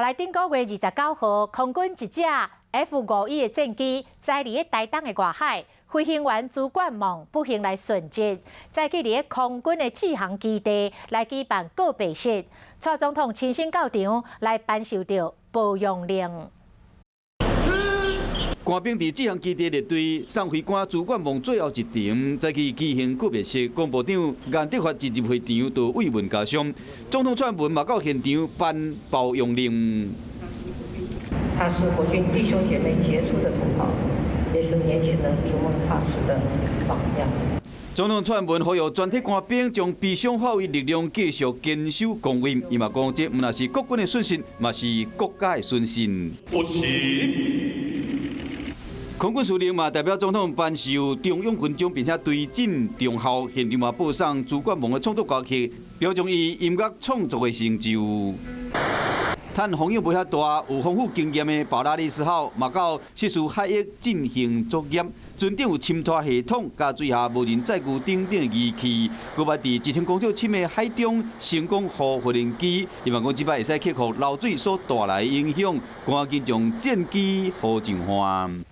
来顶个月29号，空军一架 F-51的战机载伫台东的外海，飞行员朱冠梦不幸来殉职，再去伫空军的制航基地来举办告别式，蔡总统亲身到场来颁授着保养令。 官兵伫制航基地列队送飞官朱冠梦最后一程，再去举行告别式。国部长颜德发进入会场，就慰问家乡。总统蔡文嘛到现场颁保养令。他是国军弟兄姐妹杰出的同胞，也是年轻人逐梦踏实的榜样。 总统蔡文呼吁全体官兵将悲伤化为力量，继续坚守岗位。伊嘛讲，这唔但是国军的损失，嘛是国家的损失。不是。 空军司令嘛代表总统颁授中勇勋章，并且对进中校现场嘛播送朱冠梦的创作歌曲，表彰伊音乐创作的成就。趁风影不遐大、有丰富经验的保拉利斯号嘛到涉事海域进行作业，船长有침拖系统、加水下无人载具等等仪器，佮捌伫1000公尺深的海中成功护无人机。伊嘛讲，即摆会使克服漏水所带来的影响，赶紧将战机护上岸。